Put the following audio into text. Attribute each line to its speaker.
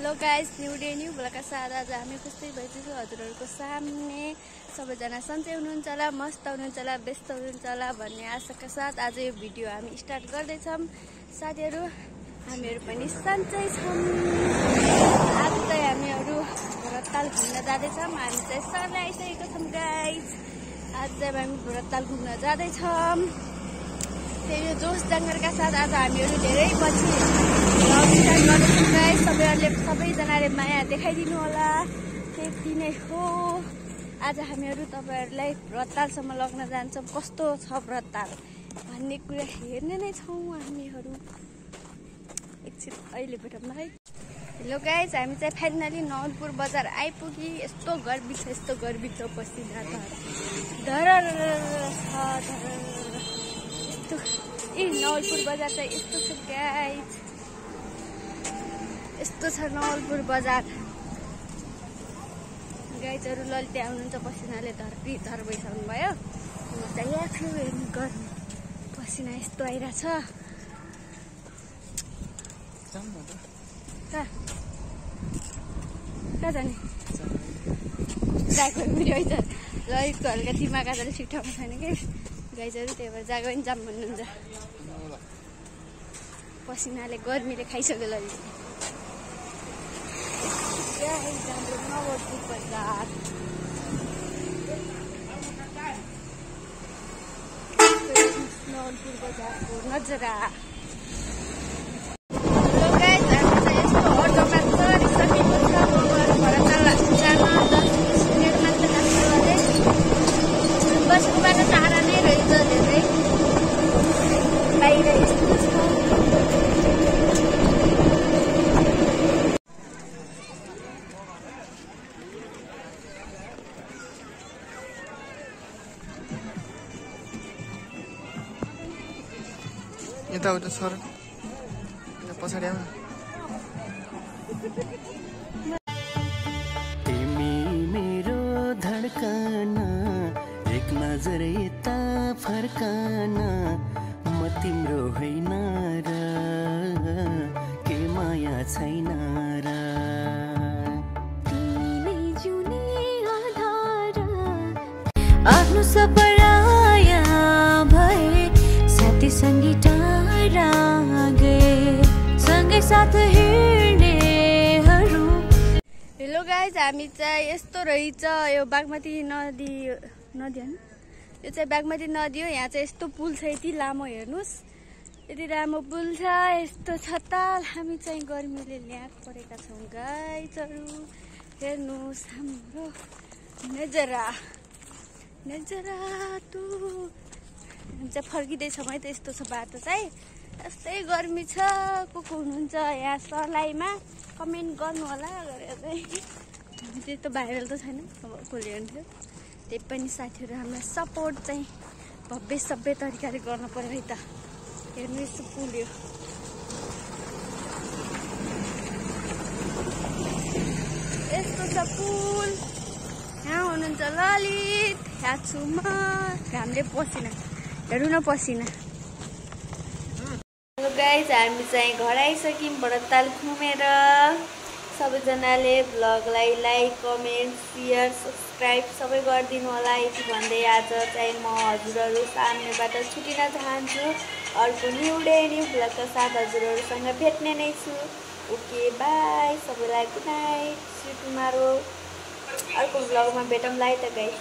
Speaker 1: Hello guys, new day new ब्लगका साथ आज हामी खुसी भइसक्यो हजुरहरूको सामने। सबैजना सन्चै हुनुहुन्छ होला, मस्त हुनुहुन्छ होला, व्यस्त हुनुहुन्छ होला भन्ने आशाका साथ आज यो भिडियो हामी स्टार्ट गर्दैछौँ। साथीहरू, हामीहरू पनि सन्चै छौँ। आज चाहिँ हामीहरू भरतताल घुम्न जाँदैछौँ। हामी चाहिँ सरले आइसकेको छौँ गाइस। आज चाहिँ हामी भरतताल घुम्न जाँदैछौँ। त्यही जोस जङ्गलका साथ आज हामीहरू धेरै पछि भ्लग स्टार्ट गर्दैछौँ गाइस। सबैजनाले माया देखाइदिनु होला, त्यति नै हो। आज हामीहरू तपाईँहरूलाई भरततालसम्म लग्न जान्छौँ। कस्तो छ भरतताल भन्ने कुरा हेर्ने नै छौँ हामीहरू। एकछिन अहिले भेटौँ है। हेलो गाइस, हामी चाहिँ फाइनली नवलपुर बजार आइपुगी। यस्तो गर्मी छ, यस्तो गर्मी छ, पसिना धरर नवलपुर बजार चाहिँ यस्तो छ गाइस, यस्तो छ नवलपुर बजार। गाइजहरू ललिते आउनुहुन्छ, पसिनाले धर भइसक्नु भयो। म चाहिँ यहाँ छु, हेर्नु गर्मी पसिना यस्तो आइरहेछ। कहाँ जाने गएको भिडियो छ। ललितको हल्का दिमाग आजले ठिक ठाउँमा छैन कि गाइजहरू, त्यही भएर जागो पनि जाम भन्नुहुन्छ। पसिनाले गर्मीले खाइसक्यो ललित। नवलपुर बजार नवलपुर बजारको नजरा। हेलो गाइस, हामी चाहिँ यस्तो अटोमा चढिसकेको छ। भरतताल जान 10 मिनट मात्र लाग्छ। बसबाट टाढा नै रहेछ धेरै, बाहिर यस्तो छ।
Speaker 2: यताउता सर पछाडि आउन।
Speaker 3: तिमी मेरो धड्कन, एक नजर यता फर्कन, म तिम्रो होइन र के माया छैन र। तिमी जुनी आधार आफ्नो सपराया भए, साथी सँगै टाढा गए, सँगै साथ हिँड्नेहरू।
Speaker 1: हेलो गाइज, हामी चाहिँ यस्तो रहेछ। यो बागमती नदी होइन, यो चाहिँ बागमती नदी हो। यहाँ चाहिँ यस्तो पुल छ, यति लामो हेर्नुहोस्, यति लामो पुल छ। यस्तो छ ताल। हामी चाहिँ गर्मीले ल्याक परेका छौँ गाइजहरू। हेर्नुहोस् हाम्रो नजरा नजरा तु। हामी चाहिँ फर्किँदैछौँ है त। यस्तो छ बाटो चाहिँ, यस्तै गर्मी छ। को हुनुहुन्छ यहाँ सर्लाईमा कमेन्ट गर्नु होला गरेर चाहिँ। त्यस्तो भाइरल त छैन, अब कसले हुन्थ्यो। त्यही पनि साथीहरू हामीलाई सपोर्ट चाहिँ भव्य सभ्य तरिकाले गर्नु पर्यो है त। हेर्नु यस्तो पुल यो, यस्तो छ पुल। यहाँ हुनुहुन्छ ललित, यहाँ छु म। घामले पसिना, हेर्नु न पसिना। हेलो गाइज, हामी चाहिँ घर आइसक्यौँ भरतताल घुमेर। सबैजनाले भ्लगलाई लाइक, कमेन्ट, सेयर, सब्सक्राइब सबै गरिदिनु होला। यति भन्दै आज चाहिँ म हजुरहरू सामनेबाट छुटिन चाहन्छु। अर्को न्यू डे न्यू भ्लगका साथ हजुरहरूसँग भेट्ने नै छु। ओके बाई सबैलाई, good night, see you tomorrow. अर्को भ्लगमा भेटौँला है त गाइस।